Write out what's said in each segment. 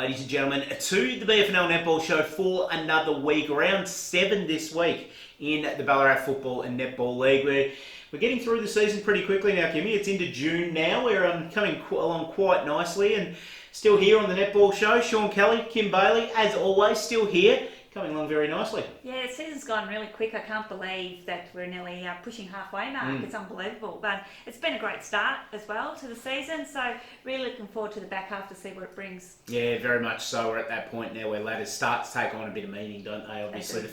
ladies and gentlemen, to the BFNL Netball Show for another week. Round 7 this week in the Ballarat Football and Netball League. We're getting through the season pretty quickly now, Kimmy. It's into June now. We're coming along quite nicely, and still here on the Netball Show, Shaun Kelly, Kim Bailey, as always, still here. Coming along very nicely. Yeah, the season's gone really quick. I can't believe that we're nearly pushing halfway mark. It's unbelievable. But it's been a great start as well to the season. So really looking forward to the back half to see what it brings. Yeah, very much so. We're at that point now where ladders start to take on a bit of meaning, don't they? Obviously, the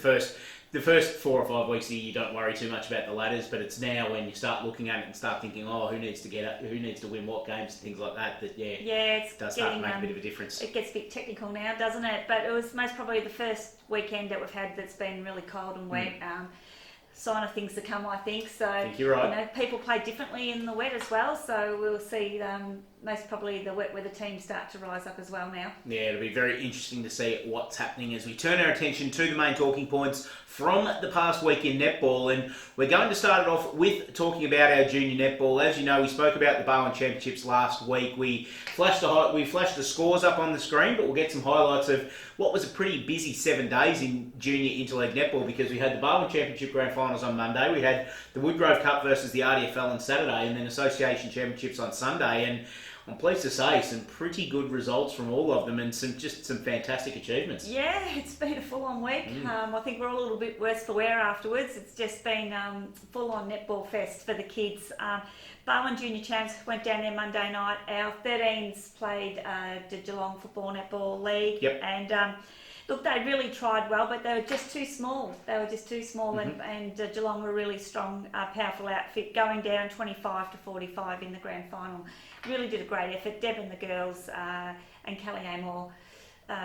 first 4 or 5 weeks of the year, you don't worry too much about the ladders, but it's now when you start looking at it and start thinking, who needs to get up, who needs to win what games, and things like that, it does start to make a bit of a difference. It gets a bit technical now, doesn't it? But it was most probably the first weekend that we've had that's been really cold and wet. Sign of things to come, I think. So I think you're right. People play differently in the wet as well. So we'll see most probably the wet weather teams start to rise up as well now. Yeah, it'll be very interesting to see what's happening as we turn our attention to the main talking points from the past week in netball, and we're going to start it off with talking about our junior netball. As you know, we spoke about the Ballarat Championships last week. We flashed the scores up on the screen, but we'll get some highlights of what was a pretty busy 7 days in junior interleague netball, because we had the Ballarat Championship Grand Finals on Monday, we had the Woodgrove Cup versus the RDFL on Saturday, and then Association Championships on Sunday, and I'm pleased to say some pretty good results from all of them, and some fantastic achievements. Yeah, it's been a full-on week. I think we're all a little bit worse for wear afterwards. It's just been full-on netball fest for the kids. Barwon Junior Champs went down there Monday night. Our 13s played the Geelong Football Netball League. Yep. And look, they really tried well, but they were just too small. And Geelong were a really strong, powerful outfit, going down 25 to 45 in the grand final. Really did a great effort. Deb and the girls and Kelly Amor,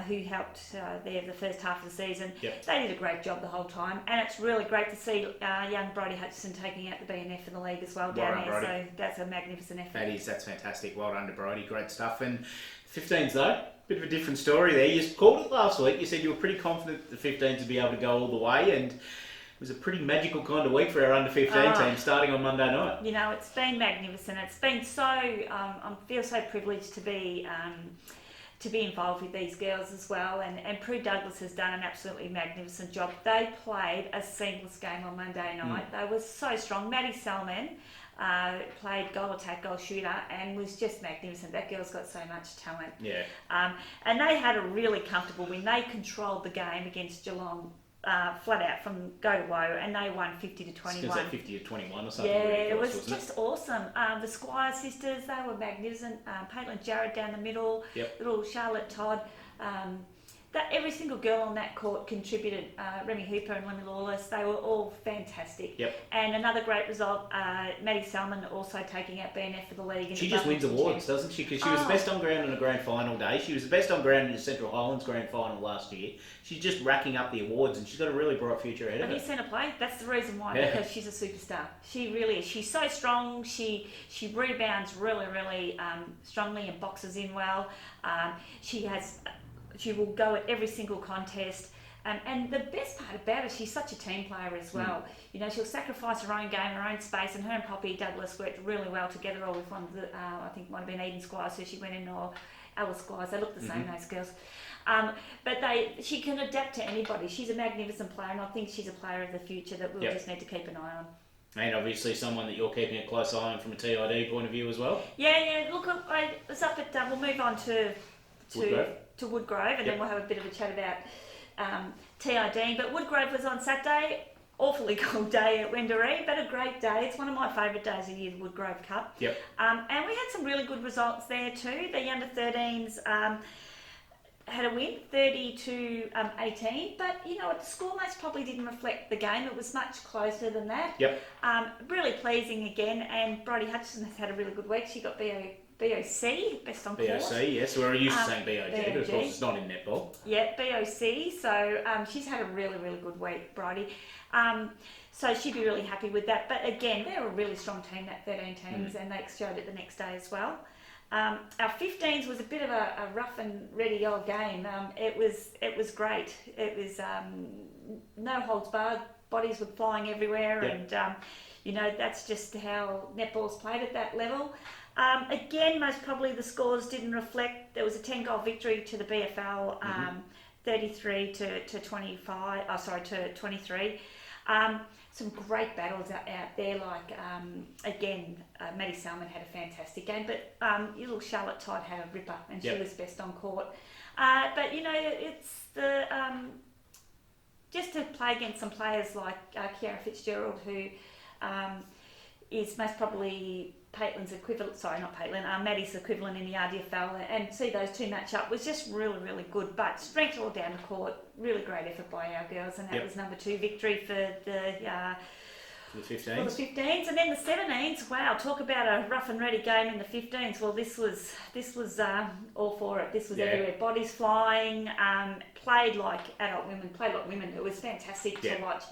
who helped there the first half of the season, they did a great job the whole time. And it's really great to see young Brodie Hutchison taking out the BNF in the league as well down there. So that's a magnificent effort. That's fantastic. Well done to Brodie. Great stuff. And 15s though, bit of a different story there. You called it last week. You said you were pretty confident that the 15s would be able to go all the way, and it was a pretty magical kind of week for our under-15 team starting on Monday night. You know, it's been magnificent. It's been so, I feel so privileged to be involved with these girls as well. And Prue Douglas has done an absolutely magnificent job. They played a seamless game on Monday night. They were so strong. Maddie Salmon played goal attack, goal shooter, and was just magnificent. That girl's got so much talent. Yeah. And they had a really comfortable win. They controlled the game against Geelong flat out from go to woe, and they won 50 to 21. Was that 50 to 21 or something? Yeah, it was just awesome. The Squire sisters, they were magnificent. Caitlin Jarrett down the middle, little Charlotte Todd. Every single girl on that court contributed. Remy Hooper and Lemmy Lawless, they were all fantastic. Yep. And another great result, Maddie Salmon also taking out BNF for the league. And she just wins awards, doesn't she? Because she was the best on ground in a grand final day. She was the best on ground in the Central Highlands grand final last year. She's just racking up the awards, and she's got a really bright future ahead of her. Have you seen her play? That's the reason why, because she's a superstar. She really is. She's so strong. She rebounds really, really strongly and boxes in well. She will go at every single contest. And the best part about it, she's such a team player as well. You know, she'll sacrifice her own game, her own space, and her and Poppy Douglas worked really well together, or with one of the, I think it might have been Eden Squires, who she went in, or Alice Squires. They look the same, those girls. But she can adapt to anybody. She's a magnificent player, and I think she's a player of the future that we'll just need to keep an eye on. And obviously someone that you're keeping a close eye on from a TID point of view as well. Yeah. Look, I was up at, we'll move on to Woodgrove, and then we'll have a bit of a chat about TID. But Woodgrove was on Saturday, awfully cold day at Wendouree, but a great day. It's one of my favourite days of the year, the Woodgrove Cup. Yep. And we had some really good results there too. The under-13s had a win, 30 to 18, but you know what, the score match probably didn't reflect the game. It was much closer than that. Yep. Really pleasing again, and Brodie Hutchison has had a very good week. She got BOC, best on court. BOC, yes. We're used to saying BOG, but of course it's not in netball. Yeah, BOC. So she's had a really, really good week, Brodie. So she'd be really happy with that. But again, they're a really strong team, that 13 teams, and they showed it the next day as well. Our 15s was a bit of a rough and ready old game. It was great. It was no holds barred bodies were flying everywhere, Yep. and you know, that's just how netball's played at that level. Again, most probably the scores didn't reflect. There was a 10-goal victory to the BFL, 33 to 25. Oh, sorry, to 23. Some great battles out there. Like again, Maddie Salmon had a fantastic game, but little Charlotte Todd had a ripper, and she was best on court. But you know, it's the just to play against some players like Kiara Fitzgerald, who is most probably Paitlin's equivalent, sorry, not Paitlin, Maddie's equivalent in the RDFL, and see those two match up was just really, really good. But strength all down the court, really great effort by our girls, and that was number 2 victory for the 15s. And then the 17s, wow, talk about a rough and ready game in the 15s. Well, this was all for it. This was everywhere, bodies flying, played like adult women, played like women. It was fantastic to watch.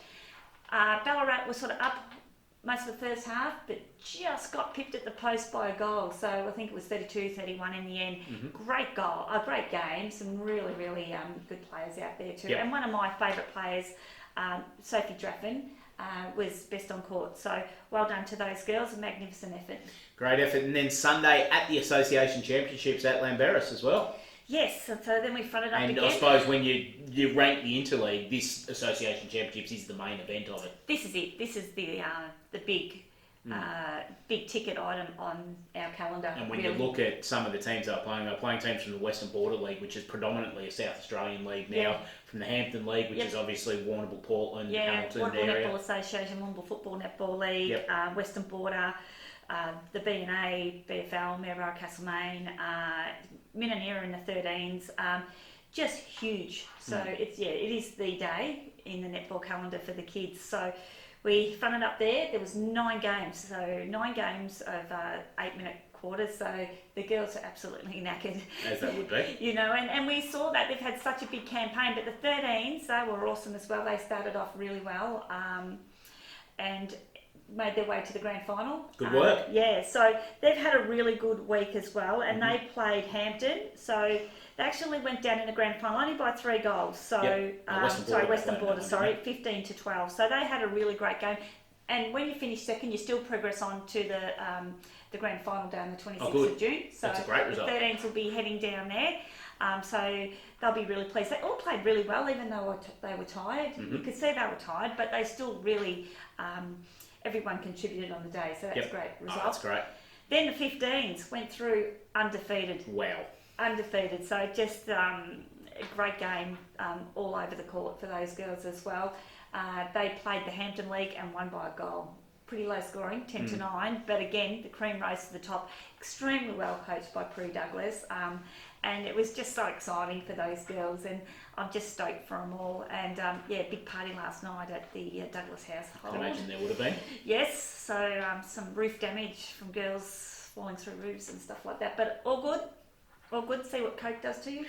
Ballarat was sort of up most of the first half, but just got pipped at the post by a goal. So I think it was 32-31 in the end. Great goal, a great game. Some really, really good players out there too. And one of my favourite players, Sophie Draffin, was best on court. So well done to those girls, a magnificent effort. Great effort. And then Sunday at the Association Championships at Lamberis as well. Yes, so then we fronted up and again. I suppose when you rank the interleague, this Association Championships is the main event of it. This is it. This is the big big ticket item on our calendar. And when you look at some of the teams they're playing teams from the Western Border League, which is predominantly a South Australian league now, from the Hampton League, which is obviously Warrnambool, Portland, Hamilton Warrnambool area. Netball Association, Warrnambool Football Netball League, Western Border, the BNA, BFL, Maryborough, Castlemaine, Minnanera in the 13s, just huge. So it is the day in the netball calendar for the kids. So we fronted up there. There was 9 games, so 9 games of 8-minute quarters. So the girls are absolutely knackered, as they would be. You know, and we saw that they've had such a big campaign. But the 13s, they were awesome as well. They started off really well, and made their way to the grand final. Good work. So they've had a really good week as well, and they played Hampton. So they actually went down in the grand final only by 3 goals. So Western Border, 15-12. So they had a really great game. And when you finish second, you still progress on to the grand final down the 26th of June. So that's a great result. The 13s will be heading down there. So they'll be really pleased. They all played really well, even though they were tired. You could see they were tired, but they still really... everyone contributed on the day, so that's a great result. Oh, that's great. Then the 15s went through undefeated. Wow. Undefeated, so just a great game all over the court for those girls as well. They played the Hampton League and won by a goal. Pretty low scoring, 10-9, but again, the cream rose to the top. Extremely well coached by Prue Douglas, and it was just so exciting for those girls, and I'm just stoked for them all. And big party last night at the Douglas household. I can imagine there would have been. Yes, so some roof damage from girls falling through roofs and stuff like that, but all good. All good. See what Coke does to you.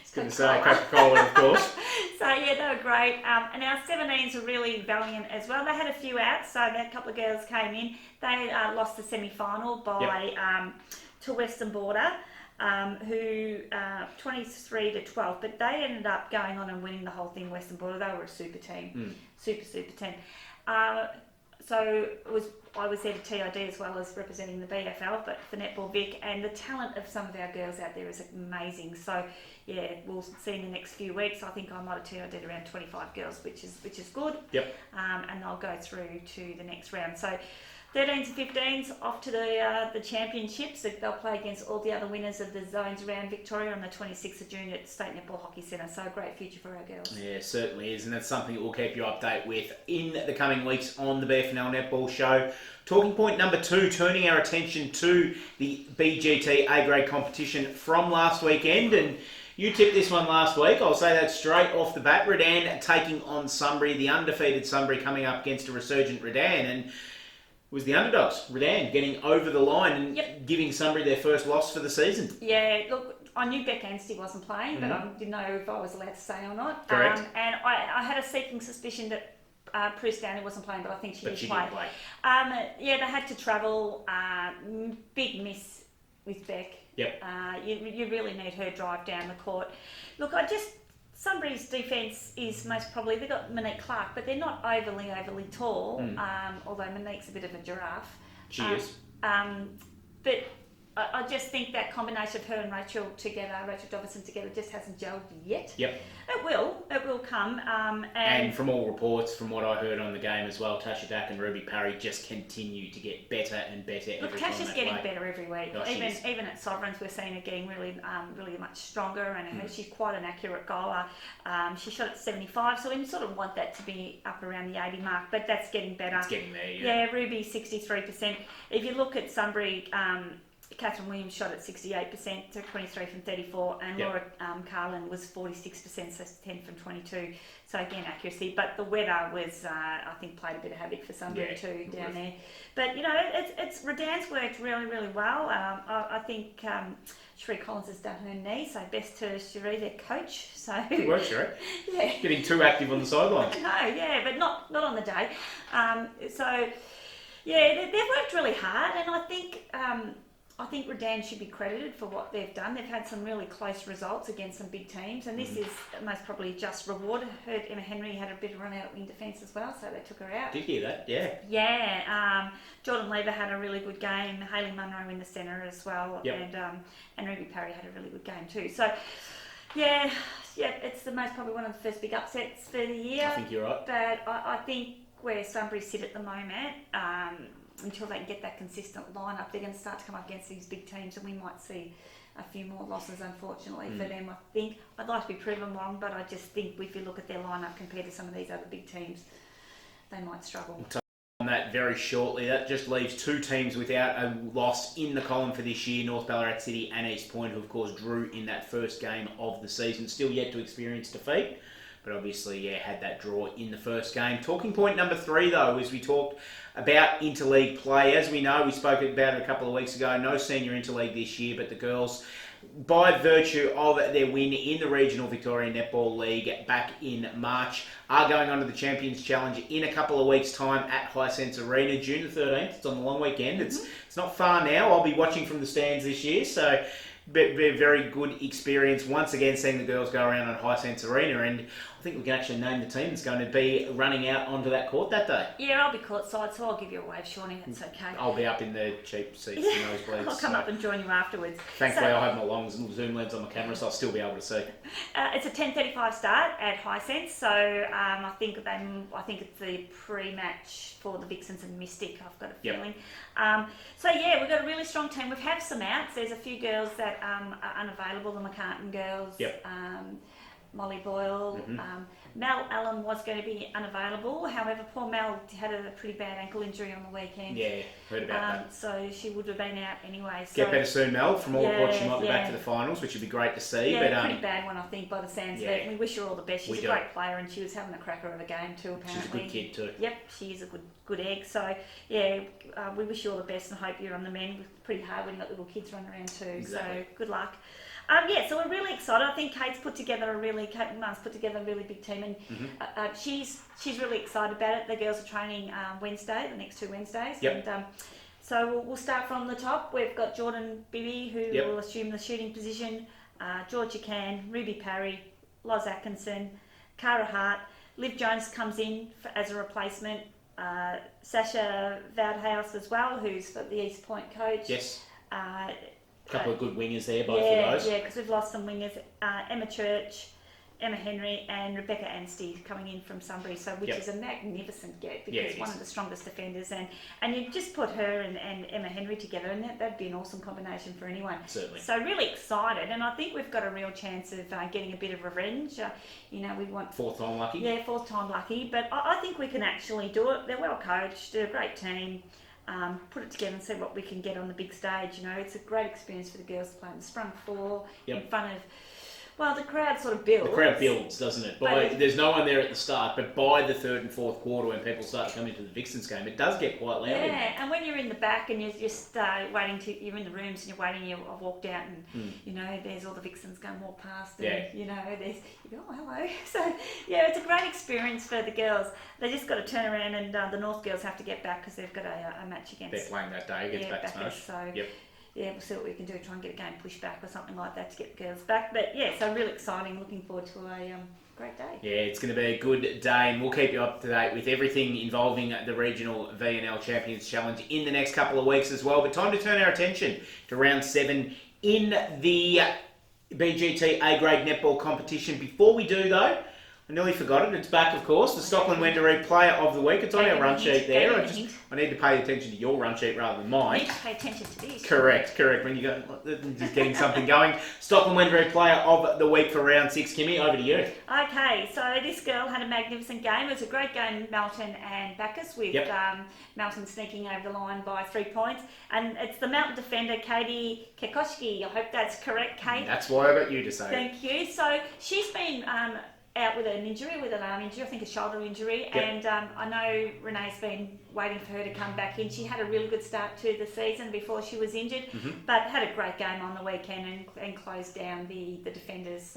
It's going to say Coca-Cola, of course. So they were great. And our 17s were really valiant as well. They had a few outs, so a couple of girls came in. They lost the semi-final by to Western Border, who 23-12. But they ended up going on and winning the whole thing. Western Border, they were a super team, super team. So I was there to TID as well as representing the BFL, but for Netball Vic, and the talent of some of our girls out there is amazing. So we'll see in the next few weeks. I think I might have TID'd around 25 girls, which is good. Yep. And they'll go through to the next round. So 13s and 15s off to the championships. They'll play against all the other winners of the zones around Victoria on the 26th of June at State Netball Hockey Centre. So a great future for our girls. Yeah, it certainly is, and that's something that we'll keep you updated with in the coming weeks on the BFNL Netball Show. Talking point number 2, turning our attention to the BGT A-grade competition from last weekend, and you tipped this one last week. I'll say that straight off the bat. Redan taking on Sunbury, the undefeated Sunbury coming up against a resurgent Redan, and was the underdogs, Redan, getting over the line and giving Sunbury their first loss for the season. Yeah, look, I knew Beck Anstey wasn't playing, but I didn't know if I was allowed to say or not. Correct. And I had a seeking suspicion that Prue Stanley wasn't playing, but I think she did play. They had to travel. Big miss with Beck. Yep. You really need her drive down the court. Look, I just Sunbury's defence is most probably, they've got Monique Clark, but they're not overly tall, although Monique's a bit of a giraffe. She is. But I just think that combination of her and Rachel Dobson together just hasn't gelled yet. Yep. It will come. And from all reports, from what I heard on the game as well, Tasha Dack and Ruby Parry just continue to get better and better every time. Tasha's getting better every week. Oh, even at Sovereigns, we're seeing her getting really much stronger, and she's quite an accurate goaler. She shot at 75, so we sort of want that to be up around the 80 mark, but that's getting better. It's getting there, yeah. Yeah, Ruby 63%. If you look at Sunbury, Catherine Williams shot at 68%, to 23 from 34, and Laura Carlin was 46%, so 10 from 22. So again, accuracy. But the weather was, I think, played a bit of havoc for Sunbury too down there. But you know, it's Redan's worked really, really well. I think Cherie Collins has done her knee, so best to Cherie, their coach. So good work, Cherie. Yeah. Getting too active on the sideline. No, yeah, but not on the day. So yeah, they've worked really hard, and I think Redan should be credited for what they've done. They've had some really close results against some big teams, and this is most probably just reward. I heard Emma Henry had a bit of run out at wing defence as well, so they took her out. Did hear that, yeah. Yeah, Jordan Lever had a really good game. Hayley Munro in the centre as well, and Ruby Parry had a really good game too. So, yeah, it's the most probably one of the first big upsets for the year. I think you're right. But I think where Sunbury sit at the moment, until they can get that consistent lineup, they're going to start to come up against these big teams, and we might see a few more losses, unfortunately, for them. I think I'd like to be proven wrong, but I just think if you look at their lineup compared to some of these other big teams, they might struggle. We'll touch on that very shortly. That just leaves two teams without a loss in the column for this year: North Ballarat City and East Point, who of course drew in that first game of the season. Still yet to experience defeat, but obviously, had that draw in the first game. Talking point number 3, though, is we talked about interleague play. As we know, we spoke about it a couple of weeks ago, no senior interleague this year, but the girls, by virtue of their win in the Regional Victorian Netball League back in March, are going on to the Champions Challenge in a couple of weeks' time at Hisense Arena, June the 13th. It's on the long weekend. It's not far now. I'll be watching from the stands this year, so very good experience once again seeing the girls go around on Hisense Arena, and I think we can actually name the team that's going to be running out onto that court that day. Yeah, I'll be courtside, so I'll give you a wave, Shawnee. That's okay. I'll be up in the cheap seats in nosebleeds. I'll come up and join you afterwards. Thankfully, I'll have my long zoom lens on my camera, so I'll still be able to see. It's a 10:35 start at Hisense, so I think it's the pre-match for the Vixens and Mystic. I've got a feeling. We've got a really strong team. We've had some outs. There's a few girls that are unavailable. The McCartan girls. Yep. Molly Boyle. Mel Allen was going to be unavailable. However, poor Mel had a pretty bad ankle injury on the weekend. Yeah, heard about that. So she would have been out anyway. So, get better soon, Mel. From all reports, she might be back to the finals, which would be great to see. Yeah, but, pretty bad one, I think, by the sounds of it. We wish her all the best. She's a great player, and she was having a cracker of a game too, apparently. She's a good kid too. Yep, she is a good egg. So, we wish you all the best and hope you're on the mend. It's pretty hard when you've got little kids running around too. Exactly. So, good luck. So we're really excited. I think Kate Mann's put together a really big team, and she's really excited about it. The girls are training the next 2 Wednesdays. Yep. And so we'll start from the top. We've got Jordan Bibby, who will assume the shooting position, Georgia Can, Ruby Parry, Loz Atkinson, Cara Hart, Liv Jones comes in as a replacement, Sasha Voudhouse as well, who's the East Point coach. Yes. Couple of good wingers there, both of those. Yeah, because we've lost some wingers. Emma Church, Emma Henry, and Rebecca Anstey coming in from Sunbury, which is a magnificent get, because one of the strongest defenders, and you just put her and Emma Henry together, and that'd be an awesome combination for anyone. Certainly. So really excited, and I think we've got a real chance of getting a bit of revenge. We want 4th time lucky. Yeah, 4th time lucky, but I think we can actually do it. They're well coached, they're a great team. Put it together and see what we can get on the big stage. It's a great experience for the girls to play on the sprung floor in front of. Well, the crowd sort of builds. The crowd builds, doesn't it? There's no one there at the start, but by the 3rd and 4th quarter, when people start to come into the Vixens game, it does get quite loud. Yeah, and when you're in the back and you're just you're in the rooms and you're waiting, I've walked out and there's all the Vixens going to walk past, and you go, oh hello. So it's a great experience for the girls. They just got to turn around, and the North girls have to get back because they've got a match against. They're playing that day against Back to Smash. So yeah, we'll see what we can do, try and get a game pushed back or something like that to get the girls back. But yeah, so really exciting. Looking forward to a great day. Yeah, it's going to be a good day, and we'll keep you up to date with everything involving the Regional VNL Champions Challenge in the next couple of weeks as well. But time to turn our attention to round 7 in the BGT A-grade netball competition. Before we do, though, I nearly forgot it. It's back, of course. The Stockland Wendouree Player of the Week. It's on our run sheet there. I need to pay attention to your run sheet rather than mine. You need to pay attention to this. Correct. When you go, just getting something going. Stockland Wendouree Player of the Week for round 6. Kimmy, over to you. Okay, so this girl had a magnificent game. It was a great game, Melton and Bacchus, with Melton sneaking over the line by 3 points. And it's the Melton defender, Katie Kekoski. I hope that's correct, Kate. That's why I got you to say it. Thank you. So she's been out with an injury, with an arm injury, I think a shoulder injury, and I know Renee's been waiting for her to come back in. She had a really good start to the season before she was injured, but had a great game on the weekend and closed down the defenders,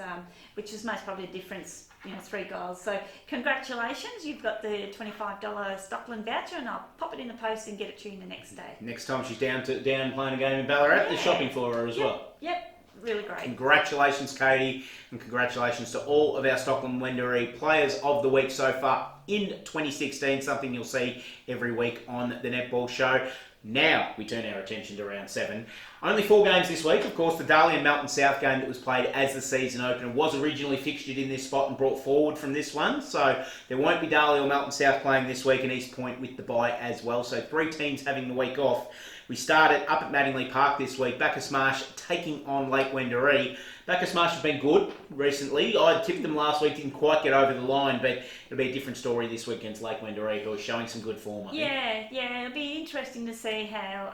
which was most probably a difference, 3 goals. So congratulations, you've got the $25 Stockland voucher, and I'll pop it in the post and get it to you the next day. Next time she's down playing a game in Ballarat, there's shopping for her as well. Yep. Really great. Congratulations, Katie, and congratulations to all of our Stockland Wendouree Players of the Week so far in 2016, something you'll see every week on the Netball Show. Now we turn our attention to round 7. Only 4 games this week. Of course, the Darley and Melton South game that was played as the season opener was originally fixtured in this spot and brought forward from this one. So there won't be Darley or Melton South playing this week, and East Point with the bye as well. So 3 teams having the week off. We started up at Mattingly Park this week. Bacchus Marsh taking on Lake Wendouree. Bacchus Marsh has been good recently. I tipped them last week, didn't quite get over the line, but it'll be a different story this week against Lake Wendouree, who are showing some good form, I think. Yeah, it'll be interesting to see how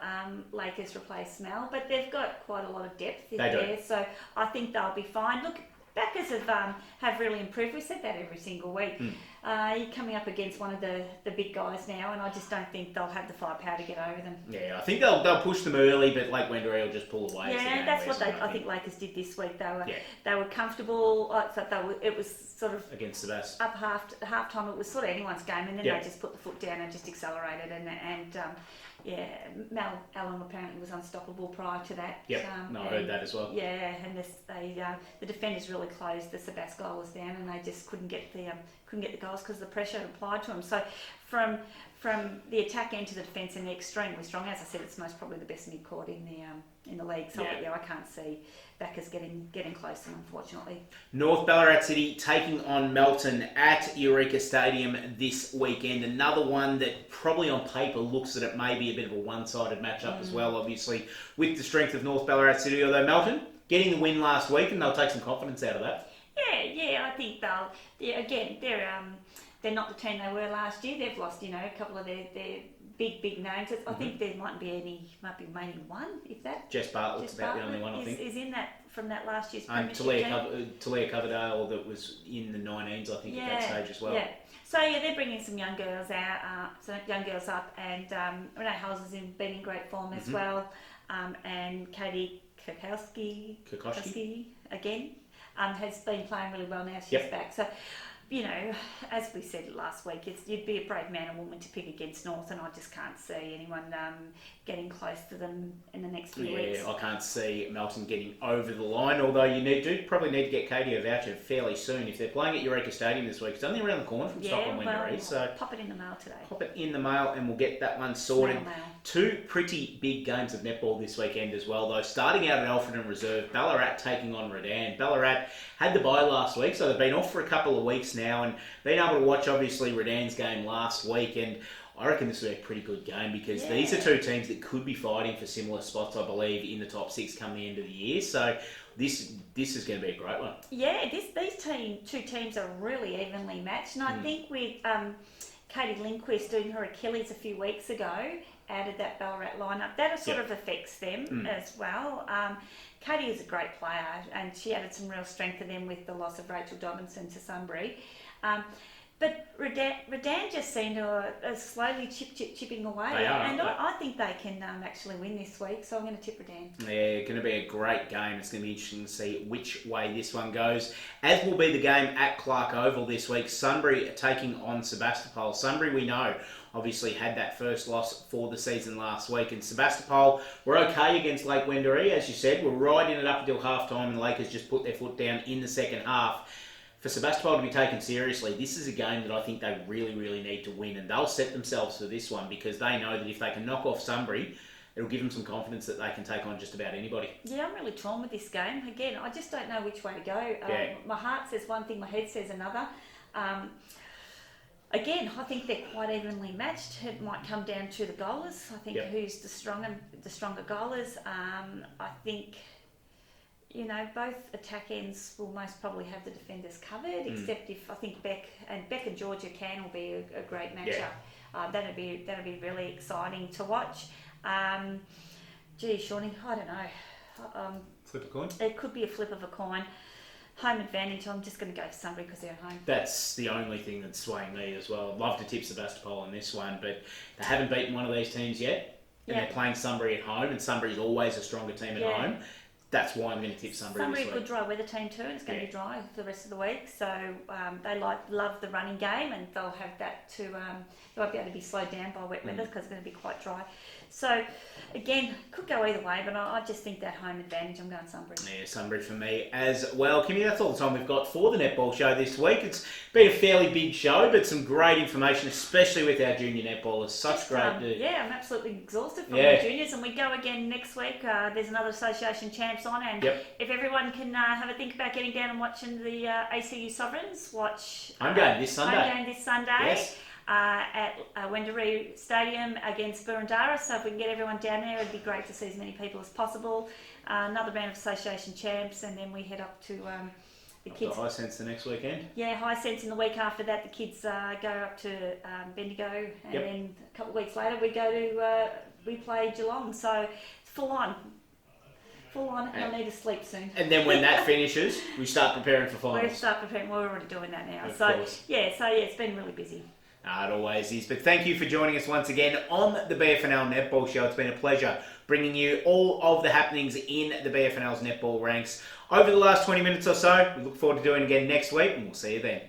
Lake has replaced Mel, but they've got quite a lot of depth in there, so I think they'll be fine. Look, Bacchus have really improved. We said that every single week. You're coming up against one of the big guys now, and I just don't think they'll have the firepower to get over them. Yeah, I think they'll push them early, but Lake Wendouree will just pull away. Yeah, that's what I think Lakers did this week. They were comfortable. I thought it was sort of against the best. Up half time. It was sort of anyone's game, and then they just put the foot down and just accelerated and. Mel Allen apparently was unstoppable prior to that. Yep, I heard that as well. Yeah, and the defenders really closed the Sebas goals down, and they just couldn't get the goals because of the pressure applied to them. So from the attack end to the defence, and they're extremely strong. As I said, it's most probably the best mid-court in the league. So I can't see Bacchus getting close to them, unfortunately. North Ballarat City taking on Melton at Eureka Stadium this weekend. Another one that probably on paper looks that it may be a bit of a one-sided matchup as well, obviously, with the strength of North Ballarat City. Although Melton getting the win last week, and they'll take some confidence out of that. Yeah, I think they'll. Yeah, again, they're not the team they were last year. They've lost, a couple of their big names. I think there might be maybe one, if that. Jess Bartlett's about the only one, I think. Is in that from that last year's premiership team. Talia Coverdale, that was in the 19s, I think, at that stage as well. Yeah. So they're bringing some young girls up, and Renee Hulls has been in great form as well, and Katie Kokoski again has been playing really well now. She's back. So. As we said last week, you'd be a brave man or woman to pick against North, and I just can't see anyone getting close to them in the next few weeks. Yeah, I can't see Melton getting over the line, although you probably need to get Katie a voucher fairly soon. If they're playing at Eureka Stadium this week, it's only around the corner from Stockland Wendouree. So pop it in the mail today. Pop it in the mail and we'll get that one sorted. Mail. 2 pretty big games of netball this weekend as well, though. Starting out at Alfred and Reserve, Ballarat taking on Redan. Ballarat had the bye last week, so they've been off for a couple of weeks now, and been able to watch, obviously, Redan's game last week, and I reckon this will be a pretty good game because these are 2 teams that could be fighting for similar spots, I believe, in the top 6 come the end of the year. So this is going to be a great one. Yeah, these 2 teams are really evenly matched, and I think with Katie Lindquist doing her Achilles a few weeks ago, added that Ballarat lineup, that sort of affects them as well. Katie is a great player, and she added some real strength to them with the loss of Rachel Dobinson to Sunbury. But Redan just seem to are slowly chipping away. They are, and aren't they? I think they can actually win this week, so I'm going to tip Redan. Yeah, going to be a great game. It's going to be interesting to see which way this one goes. As will be the game at Clark Oval this week. Sunbury taking on Sebastopol. Sunbury, we know, obviously had that first loss for the season last week. And Sebastopol were okay against Lake Wendouree, as you said. We're riding it up until half-time, and the Lakers just put their foot down in the second half. For Sebastopol to be taken seriously, this is a game that I think they really, really need to win, and they'll set themselves for this one because they know that if they can knock off Sunbury, it'll give them some confidence that they can take on just about anybody. Yeah, I'm really torn with this game. Again, I just don't know which way to go. My heart says one thing, my head says another. Again, I think they're quite evenly matched. It might come down to the goalers. I think who's the stronger goalers. I think, you know, both attack ends will most probably have the defenders covered, except if I think Beck and Georgia will be a great matchup. That'd be really exciting to watch. Shawnee, I don't know. Flip a coin? It could be a flip of a coin. Home advantage, I'm just going to go for Sunbury because they're at home. That's the only thing that's swaying me as well. I'd love to tip Sebastopol on this one, but they haven't beaten one of these teams yet, and they're playing Sunbury at home, and Sunbury's always a stronger team at home. That's why I'm going to tip Sunbury this week. Sunbury a good dry weather team too, and it's going to be dry for the rest of the week. So they love the running game, and they'll have that to. They won't be able to be slowed down by wet weather because it's going to be quite dry. So again, could go either way, but I just think that home advantage. I'm going Sunbury. Yeah, Sunbury for me as well. Kimmy, that's all the time we've got for the netball show this week. It's been a fairly big show, but some great information, especially with our junior netballers. Such great. I'm absolutely exhausted from the juniors, and we go again next week. There's another association champs on, and if everyone can have a think about getting down and watching the ACU Sovereigns, watch home game this Sunday. Home game this Sunday. Yes. At Wendouree Stadium against Burundara. So if we can get everyone down there, it'd be great to see as many people as possible. Another round of association champs, and then we head up to the kids. High Sense the next weekend. Yeah, High Sense in the week after that. The kids go up to Bendigo, and then a couple of weeks later we play Geelong. So it's full on, and I need to sleep soon. And then when that finishes, we start preparing for finals. We start preparing. We're already doing that now. Of course. It's been really busy. It always is. But thank you for joining us once again on the BFNL Netball Show. It's been a pleasure bringing you all of the happenings in the BFNL's netball ranks over the last 20 minutes or so. We look forward to doing it again next week, and we'll see you then.